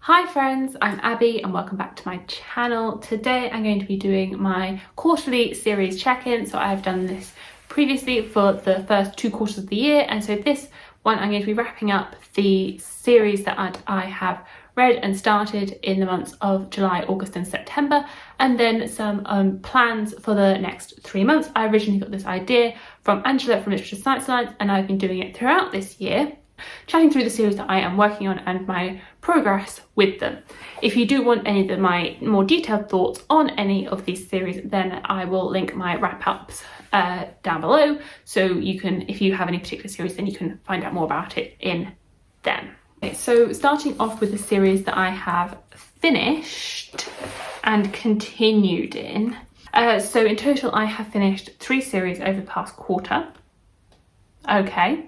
Hi friends, I'm Abby and welcome back to my channel. Today I'm going to be doing my quarterly series check-in. So I've done this previously for the first 2 quarters of the year, and so this one I'm going to be wrapping up the series that I have read and started in the months of July, August and September, and then some plans for the next 3 months. I originally got this idea from Angela from Literature Science Alliance, and I've been doing it throughout this year, chatting through the series that I am working on and my progress with them. If you do want any of my more detailed thoughts on any of these series, then I will link my wrap-ups down below, so you can, if you have any particular series, then you can find out more about it in them. Okay, so starting off with the series that I have finished and continued in. So in total I have finished 3 series over the past quarter. Okay,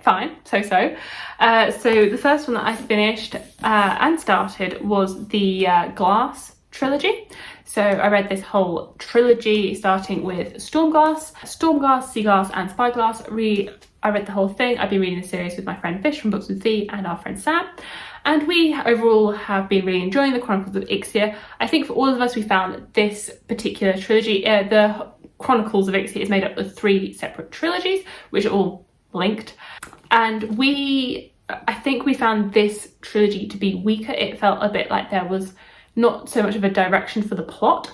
fine, so the first one that I finished and started was the Glass trilogy. So I read this whole trilogy starting with Stormglass, Sea Glass and Spyglass. I read the whole thing. I've been reading the series with my friend Fish from Books with V and our friend Sam, and we overall have been really enjoying the Chronicles of Ixia. I think for all of us we found this particular trilogy, the Chronicles of Ixia is made up of 3 separate trilogies, which are all linked. And I think we found this trilogy to be weaker. It felt a bit like there was not so much of a direction for the plot.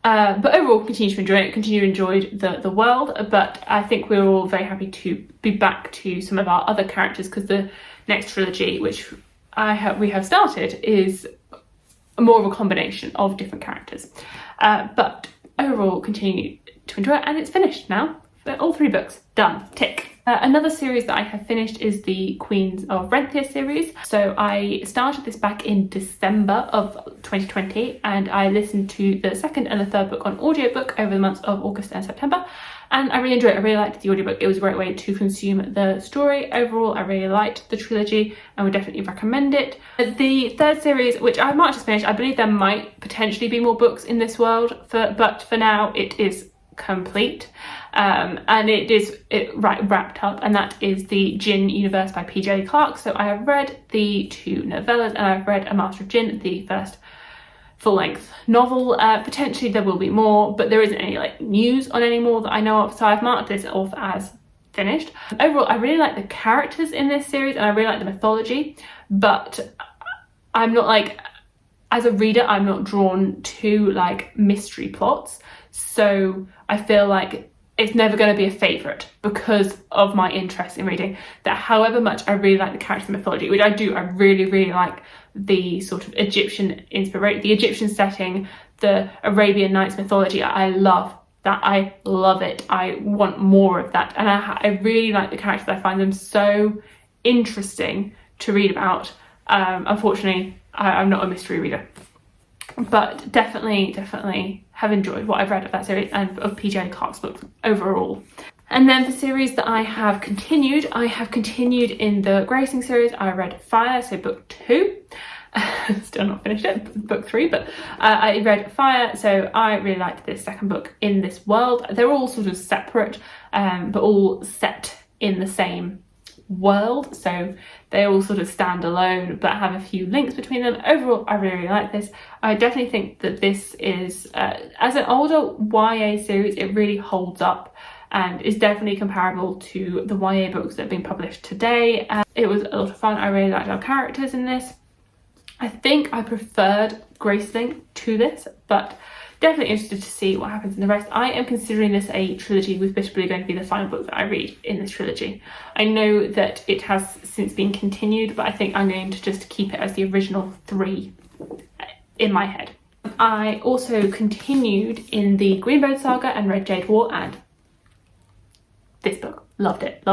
But overall, continue to enjoy it, enjoyed the world. But I think we're all very happy to be back to some of our other characters, because the next trilogy, which we have started, is more of a combination of different characters. But overall, continue to enjoy it, and it's finished now. All 3 books done, tick. Another series that I have finished is the Queens of Renthia series. So I started this back in December of 2020, and I listened to the 2nd and the 3rd book on audiobook over the months of August and September, and I really enjoyed it. I really liked the audiobook. It was a great way to consume the story. Overall, I really liked the trilogy and would definitely recommend it. The 3rd series, which I might just finish, I believe there might potentially be more books in this world, but for now it is complete, and it is wrapped up, and that is the Jinn universe by PJ Clark. So I have read the 2 novellas, and I've read A Master of Jinn, the first full-length novel. Potentially there will be more, but there isn't any news on any more that I know of, so I've marked this off as finished. Overall, I really like the characters in this series, and I really like the mythology, but I'm not as a reader, I'm not drawn to mystery plots. So I feel like it's never going to be a favourite because of my interest in reading that. However much I really like the character mythology, which I do, I really like the sort of Egyptian inspiration, the Egyptian setting, the Arabian Nights mythology. I love that. I love it. I want more of that. And I really like the characters. I find them so interesting to read about. Unfortunately, I'm not a mystery reader, but definitely have enjoyed what I've read of that series and of PJ Clark's books overall. And then the series that I have continued in the Gracing series. I read Fire, so book 2. Still not finished it, book 3, but I read Fire, so I really liked this 2nd book in this world. They're all sort of separate, but all set in the same world, so they all sort of stand alone but have a few links between them. Overall, I really like this. I definitely think that this is, as an older YA series, it really holds up and is definitely comparable to the YA books that have been published today. It was a lot of fun. I really liked our characters in this. I think I preferred Graceling to this, but definitely interested to see what happens in the rest. I am considering this a trilogy, with Bitterblue going to be the final book that I read in this trilogy. I know that it has since been continued, but I think I'm going to just keep it as the original 3 in my head. I also continued in the Greenbone saga and read Jade War, and this book, loved it.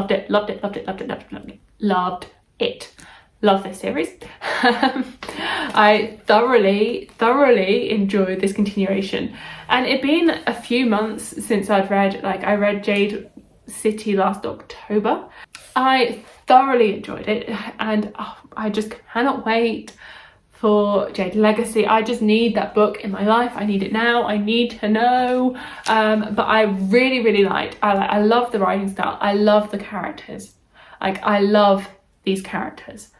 Love this series. I thoroughly enjoyed this continuation, and it'd been a few months since I'd read, I read Jade City last October. I thoroughly enjoyed it, and I just cannot wait for Jade Legacy. I just need that book in my life. I need it now. I need to know. But I really liked. I love the writing style. I love the characters. I love these characters.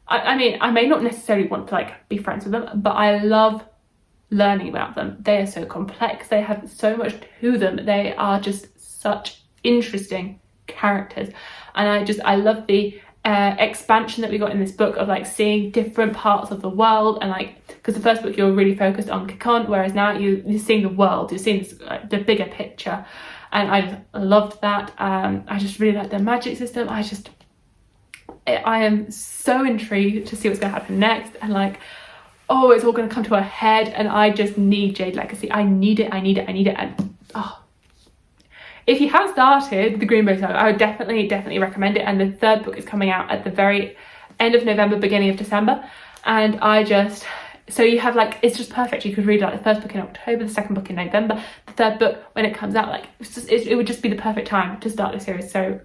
I mean, I may not necessarily want to like be friends with them, but I love learning about them. They are so complex, they have so much to them, they are just such interesting characters, and I love the expansion that we got in this book of like seeing different parts of the world, and like, because the first book you're really focused on Kikon, whereas now you're seeing the world, you're seeing this, the bigger picture, and I just loved that. I just really like the magic system. I am so intrigued to see what's going to happen next, and like, oh, it's all going to come to a head, and I just need Jade Legacy. I need it, and oh. If you haven't started the Green Book Saga, I would definitely recommend it, and the third book is coming out at the very end of November, beginning of December, and so you have like, it's just perfect. You could read like the first book in October, the second book in November, the third book when it comes out, like it would just be the perfect time to start the series. So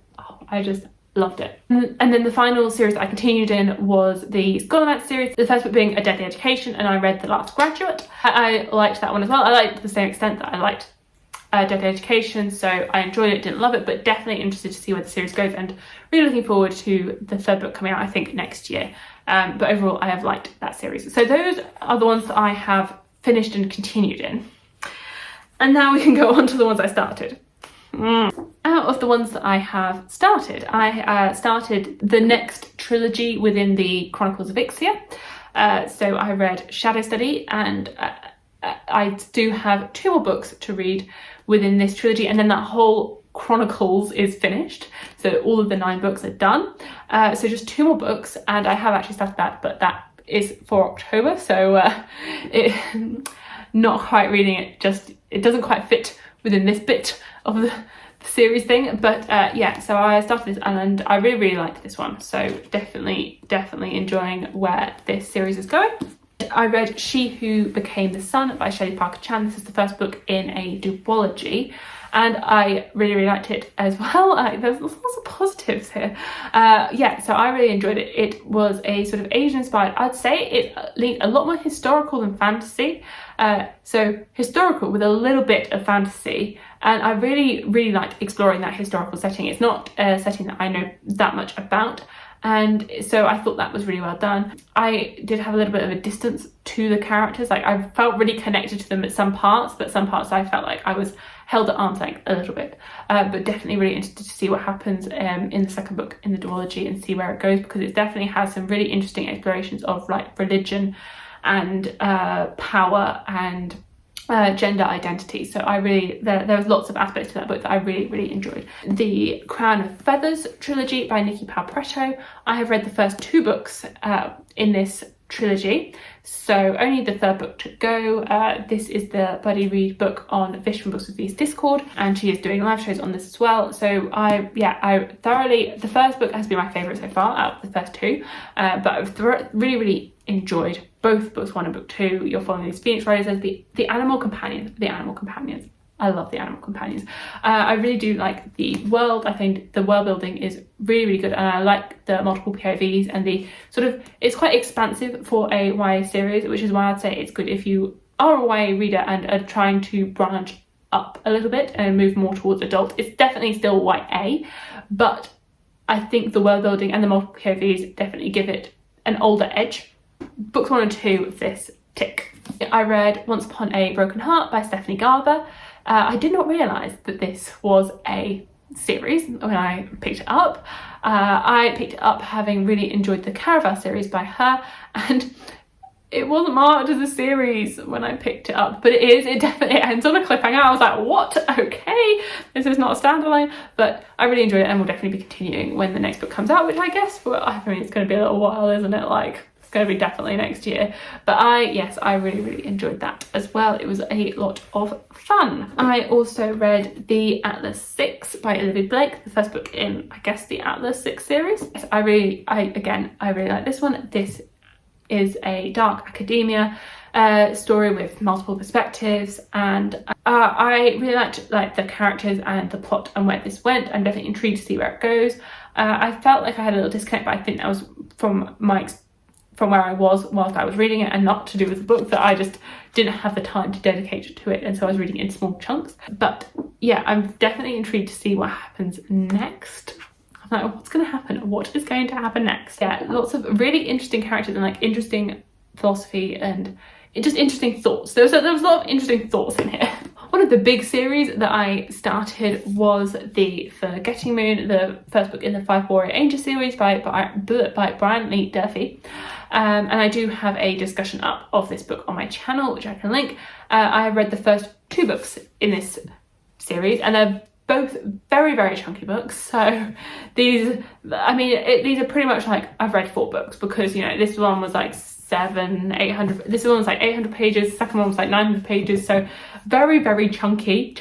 I just loved it. And then the final series that I continued in was the Scholomance series, the first book being A Deadly Education, and I read The Last Graduate. I liked that one as well. I liked it to the same extent that I liked Deadly Education, so I enjoyed it, didn't love it, but definitely interested to see where the series goes, and really looking forward to the third book coming out, I think, next year. But overall, I have liked that series. So those are the ones that I have finished and continued in. And now we can go on to the ones I started. Out of the ones that I have started, I started the next trilogy within the Chronicles of Ixia. So I read Shadow Study, and I do have 2 more books to read within this trilogy, and then that whole Chronicles is finished. So all of the 9 books are done. So just 2 more books, and I have actually started that, but that is for October. So not quite reading it, it doesn't quite fit within this bit of the series thing, but yeah, so I started this, and I really liked this one, so definitely enjoying where this series is going. I read She Who Became the Sun by Shelley Parker Chan. This is the first book in a duology, and I really liked it as well. There's lots of positives here. Yeah, so I really enjoyed it. It was a sort of Asian inspired, I'd say it leaned a lot more historical than fantasy. So historical with a little bit of fantasy, and I really liked exploring that historical setting. It's not a setting that I know that much about, and so I thought that was really well done. I did have a little bit of a distance to the characters. Like, I felt really connected to them at some parts, but some parts I felt like I was held at arm's length a little bit. But definitely really interested to see what happens in the second book in the duology, and see where it goes, because it definitely has some really interesting explorations of like religion and power and gender identity. So there was lots of aspects to that book that I really enjoyed. The Crown of Feathers trilogy by Nikki Palpretto. I have read the first 2 books in this trilogy, so only the third book to go. This is the buddy read book on Vish from Books with V's Discord, and she is doing live shows on this as well. So I thoroughly, the first book has been my favourite so far out of the first 2, but I've really enjoyed both books 1 and book 2. You're following these Phoenix Riders as the animal companions. I love the animal companions. I really do like the world. I think the world building is really good, and I like the multiple POVs and the sort of, it's quite expansive for a YA series, which is why I'd say it's good if you are a YA reader and are trying to branch up a little bit and move more towards adult. It's definitely still YA, but I think the world building and the multiple POVs definitely give it an older edge. Books 1 and 2 of this tick. I read Once Upon a Broken Heart by Stephanie Garber. I did not realise that this was a series when I picked it up. I picked it up having really enjoyed the Caraval series by her, and it wasn't marked as a series when I picked it up, but it is. It definitely ends on a cliffhanger. I was like, what? Okay, this is not a standalone, but I really enjoyed it, and will definitely be continuing when the next book comes out, which I guess, well, I mean, it's going to be a little while, isn't it? Like, going to be definitely next year, but I really enjoyed that as well. It was a lot of fun. I also read The Atlas 6 by Olivia Blake, the first book in, I guess, the Atlas 6 series. Yes, I really like this one. This is a dark academia story with multiple perspectives, and I really liked like the characters and the plot and where this went. I'm definitely intrigued to see where it goes. I felt like I had a little disconnect, but I think that was from where I was whilst I was reading it, and not to do with the book, that I just didn't have the time to dedicate to it, and so I was reading it in small chunks. But yeah, I'm definitely intrigued to see what happens next. like, what's going to happen? What is going to happen next? Yeah, lots of really interesting characters and like interesting philosophy and just interesting thoughts. There was a lot of interesting thoughts in here. One of the big series that I started was the Forgetting Moon, the first book in the Five Warrior Angel series by Brian Lee Durfee. And I do have a discussion up of this book on my channel, which I can link. I have read the first 2 books in this series, and they're both very, very chunky books. So these, I mean, these are pretty much like, I've read 4 books, because, you know, this one was like 800, this one was like 800 pages, the second one was like 900 pages, so very, very chunky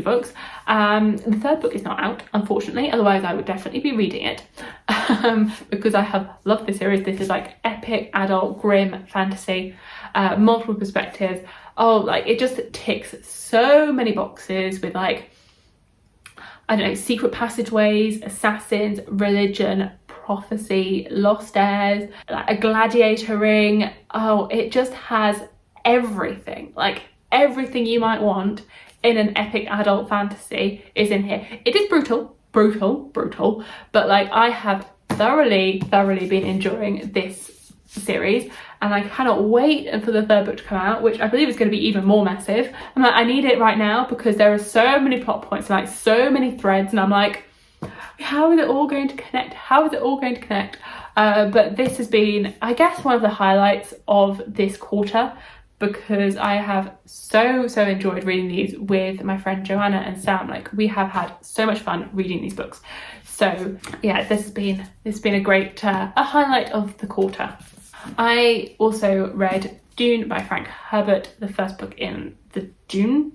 books. The third book is not out, unfortunately, otherwise I would definitely be reading it, because I have loved this series. This is like epic, adult, grim fantasy, multiple perspectives. Oh, like, it just ticks so many boxes with, like, I don't know, secret passageways, assassins, religion, prophecy, lost heirs, like a gladiator ring. Oh, it just has everything, like everything you might want in an epic adult fantasy is in here. It is brutal, but like, I have thoroughly been enjoying this series, and I cannot wait for the third book to come out, which I believe is going to be even more massive. I'm like, I need it right now, because there are so many plot points, like so many threads, and I'm like, how is it all going to connect? But this has been, I guess, one of the highlights of this quarter, because I have so enjoyed reading these with my friend Joanna and Sam. Like, we have had so much fun reading these books. So yeah, this has been a great a highlight of the quarter. I also read Dune by Frank Herbert, the first book in the Dune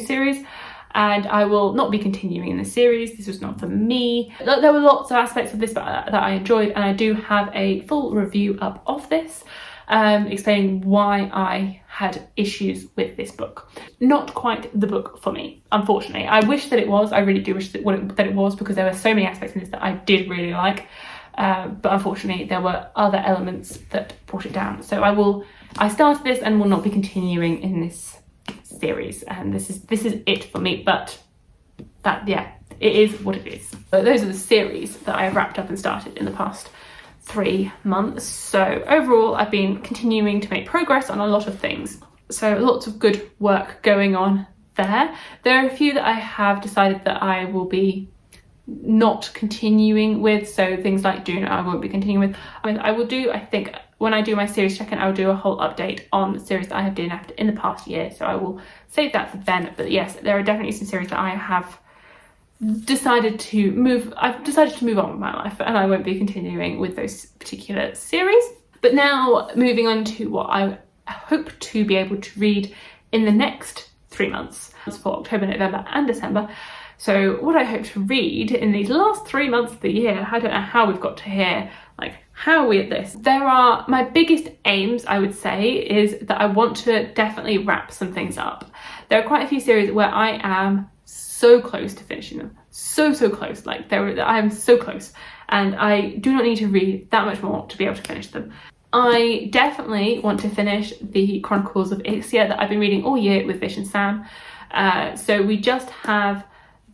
series, and I will not be continuing in the series. This was not for me. There were lots of aspects of this that I enjoyed, and I do have a full review up of this, explaining why I had issues with this book. Not quite the book for me, unfortunately. I wish that it was. I really do wish that it was, because there were so many aspects in this that I did really like. But unfortunately there were other elements that brought it down. So I started this and will not be continuing in this series, and this is it for me. But that, yeah, it is what it is. But those are the series that I have wrapped up and started in the past 3 months. So overall, I've been continuing to make progress on a lot of things. So lots of good work going on there. There are a few that I have decided that I will be not continuing with, so things like Dune I won't be continuing with. I mean, I will do, I think, when I do my series check-in, I will do a whole update on the series that I have done in the past year, so I will save that for then. But yes, there are definitely some series that I have decided to move on with my life, and I won't be continuing with those particular series. But now moving on to what I hope to be able to read in the next 3 months for October, November and December. So what I hope to read in these last 3 months of the year, I don't know how we've got to here, like how are we at this? There are, my biggest aims, I would say, is that I want to definitely wrap some things up. There are quite a few series where I am so close to finishing them. So close, like I am so close, and I do not need to read that much more to be able to finish them. I definitely want to finish the Chronicles of Ixia that I've been reading all year with Vish and Sam. So we just have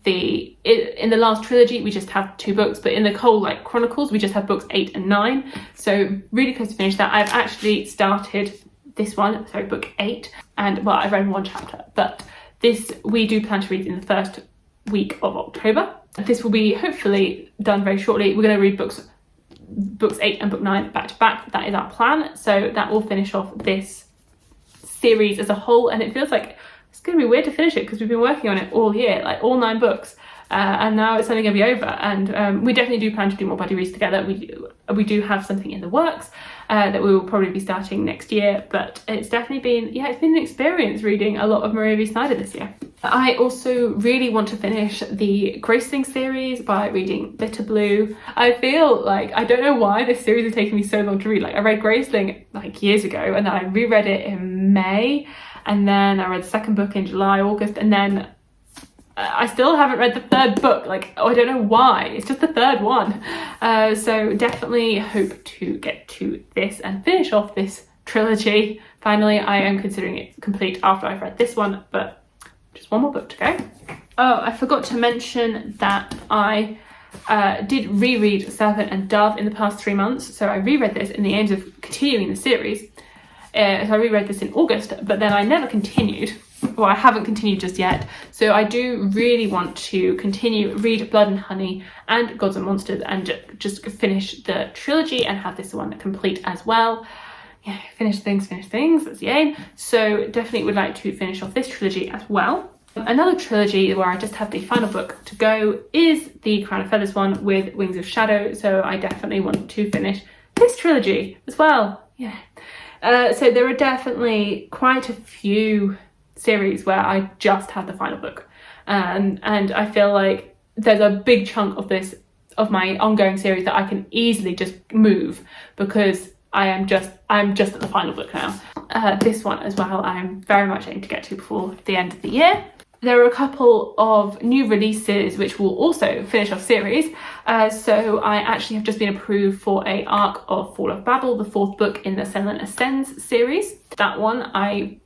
in the last trilogy we just have 2 books, but in the whole like Chronicles we just have books 8 and 9, so really close to finish that. I've actually started this one, so book 8, and well, I've read 1 chapter, but this we do plan to read in the first week of October. This will be hopefully done very shortly. We're going to read books 8 and book 9 back to back. That is our plan, so that will finish off this series as a whole, and it feels like it's going to be weird to finish it because we've been working on it all year, like all 9 books, and now it's only going to be over. And we definitely do plan to do more buddy reads together. We do have something in the works that we will probably be starting next year, but it's definitely been, yeah, it's been an experience reading a lot of Maria V. Snyder this year. I also really want to finish the Graceling series by reading Bitter Blue. I feel like, I don't know why this series has taken me so long to read. Like, I read Graceling like years ago, and then I reread it in May, and then I read the second book in July, August, and then I still haven't read the third book. Like, oh, I don't know why. It's just the third one. So definitely hope to get to this and finish off this trilogy. Finally, I am considering it complete after I've read this one, but just 1 more book to go. Oh, I forgot to mention that I did reread Serpent and Dove in the past 3 months. So I reread this in the aims of continuing the series. So I reread this in August, but then I never continued. Well, I haven't continued just yet. So I do really want to read Blood and Honey and Gods and Monsters, and just finish the trilogy and have this one complete as well. Yeah, finish things, that's the aim. So definitely would like to finish off this trilogy as well. Another trilogy where I just have the final book to go is the Crown of Feathers one with Wings of Shadow. So I definitely want to finish this trilogy as well. Yeah. So there are definitely quite a few series where I just had the final book, and I feel like there's a big chunk of my ongoing series that I can easily just move, because I'm just at the final book now. This one as well, I'm very much aiming to get to before the end of the year. There are a couple of new releases which will also finish off series. So I actually have just been approved for a arc of Fall of Babel, the 4th book in the Senlin Ascends series. That one I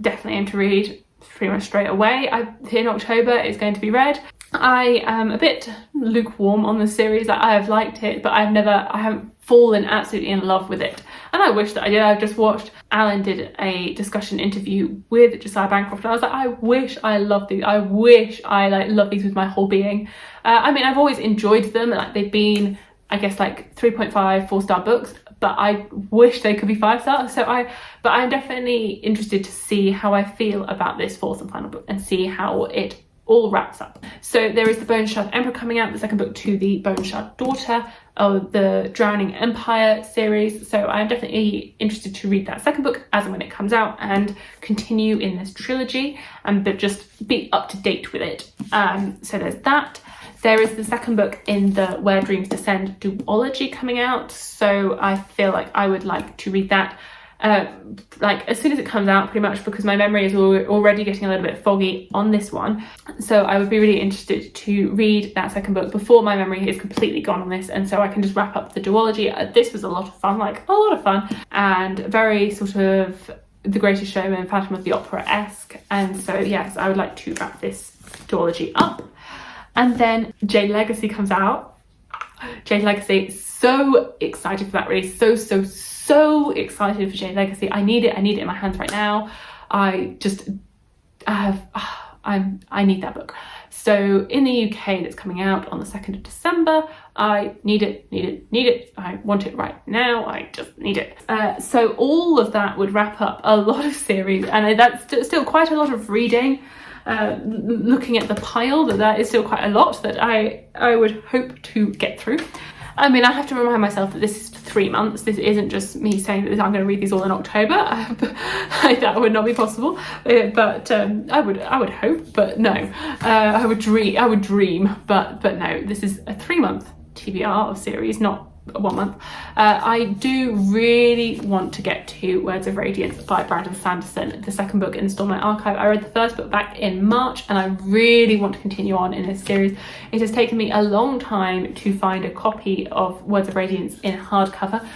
definitely aim to read pretty much straight away. In October it's going to be read. I am a bit lukewarm on the series. I have liked it, but I haven't fallen absolutely in love with it, and I wish that I did. I just watched Alan did a discussion interview with Josiah Bancroft, and I was like, I wish I loved these. I wish I love these with my whole being. I mean, I've always enjoyed them. They've been, I guess, 3.5 4-star books, but I wish they could be 5-star. But I'm definitely interested to see how I feel about this 4th and final book, and see how it all wraps up. So there is the Bone Shard Emperor coming out, the second book to the Bone Shard Daughter of the Drowning Empire series. So I'm definitely interested to read that second book as and when it comes out, and continue in this trilogy, and just be up to date with it. So there's that. There is the second book in the Where Dreams Descend duology coming out. So I feel like I would like to read that as soon as it comes out, pretty much, because my memory is already getting a little bit foggy on this one. So I would be really interested to read that second book before my memory is completely gone on this, and so I can just wrap up the duology. This was a lot of fun, and very sort of The Greatest Showman, Phantom of the Opera-esque. And so yes, I would like to wrap this duology up. And then Jade Legacy comes out. Jade Legacy, so excited for that release. So excited for Jade Legacy. I need it in my hands right now. I need that book. So in the UK, that's coming out on the 2nd of December. I need it. I want it right now. I just need it. So all of that would wrap up a lot of series, and that's still quite a lot of reading. Looking at the pile, that is still quite a lot that I would hope to get through. I mean, I have to remind myself that this is 3 months. This isn't just me saying that I'm going to read these all in October. That would not be possible. But I would hope, but no. I would dream, but no. This is a 3-month TBR of series, not 1 month. I do really want to get to Words of Radiance by Brandon Sanderson, the second book in the Stormlight Archive. I read the first book back in March, and I really want to continue on in this series. It has taken me a long time to find a copy of Words of Radiance in hardcover,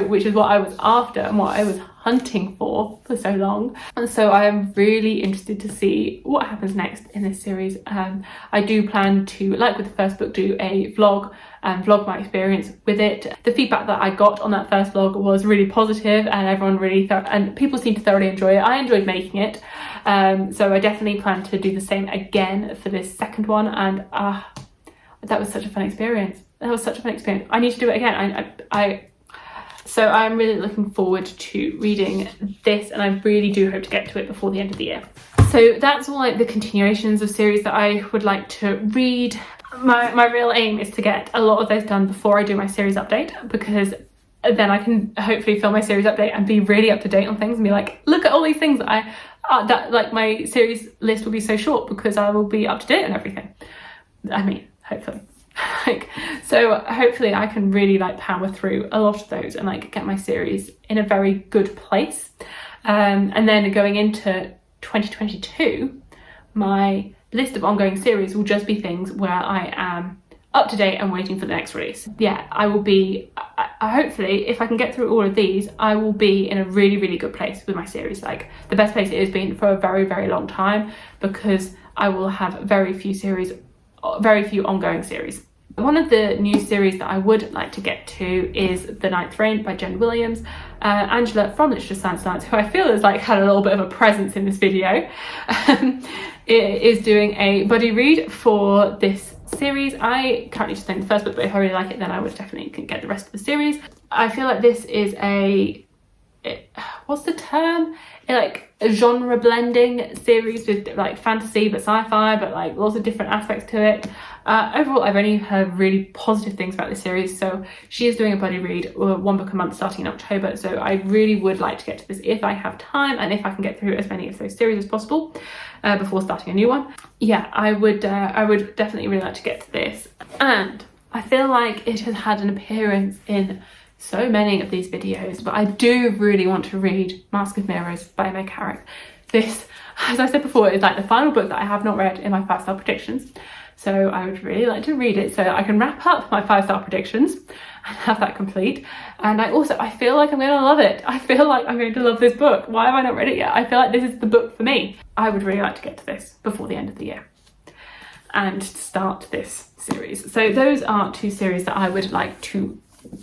which is what I was after and what I was hunting for so long. And so I am really interested to see what happens next in this series. I do plan to, like with the first book, do a vlog and vlog my experience with it. The feedback that I got on that first vlog was really positive, and everyone and people seem to thoroughly enjoy it. I enjoyed making it. So I definitely plan to do the same again for this second one, and that was such a fun experience. I need to do it again. So I'm really looking forward to reading this, and I really do hope to get to it before the end of the year. So that's all the continuations of series that I would like to read. My real aim is to get a lot of those done before I do my series update, because then I can hopefully film my series update and be really up to date on things and be like, look at all these things that my series list will be so short because I will be up to date on everything. I mean, hopefully. So hopefully I can really power through a lot of those and get my series in a very good place. And then going into 2022, my list of ongoing series will just be things where I am up to date and waiting for the next release. Yeah, I will be, hopefully, if I can get through all of these, I will be in a really, really good place with my series. The best place it has been for a very, very long time, because I will have very few series very few ongoing series. One of the new series that I would like to get to is The Ninth Reign by Jen Williams. Angela from Literature Science, who I feel has like had a little bit of a presence in this video, is doing a buddy read for this series. I currently just think the first book, but if I really like it, then I would definitely get the rest of the series. I feel like this is what's the term? Like a genre blending series with like fantasy but sci-fi, but like lots of different aspects to it. Overall, I've only heard really positive things about this series. So she is doing a buddy read, one book a month starting in October. So I really would like to get to this if I have time and if I can get through as many of those series as possible before starting a new one. Yeah, I would definitely really like to get to this. And I feel like it has had an appearance in so many of these videos, but I do really want to read Mask of Mirrors by Meg Harrick. This, as I said before, is like the final book that I have not read in my 5-star predictions. So I would really like to read it so that I can wrap up my 5-star predictions and have that complete. And I feel like I'm going to love it. I feel like I'm going to love this book. Why have I not read it yet? I feel like this is the book for me. I would really like to get to this before the end of the year and start this series. So those are two series that I would like to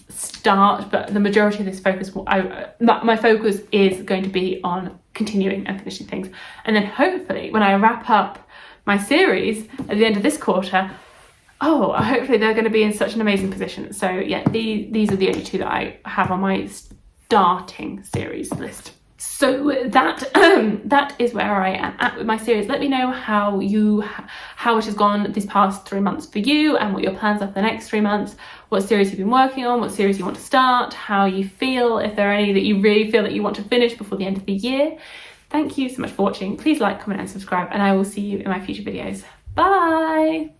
start, but the majority of this focus, my focus is going to be on continuing and finishing things. And then hopefully when I wrap up my series at the end of this quarter, hopefully they're going to be in such an amazing position. So yeah, these are the only two that I have on my starting series list. So that is where I am at with my series. Let me know how it has gone these past 3 months for you and what your plans are for the next 3 months, what series you've been working on, what series you want to start, how you feel, if there are any that you really feel that you want to finish before the end of the year. Thank you so much for watching. Please like, comment and subscribe, and I will see you in my future videos. Bye!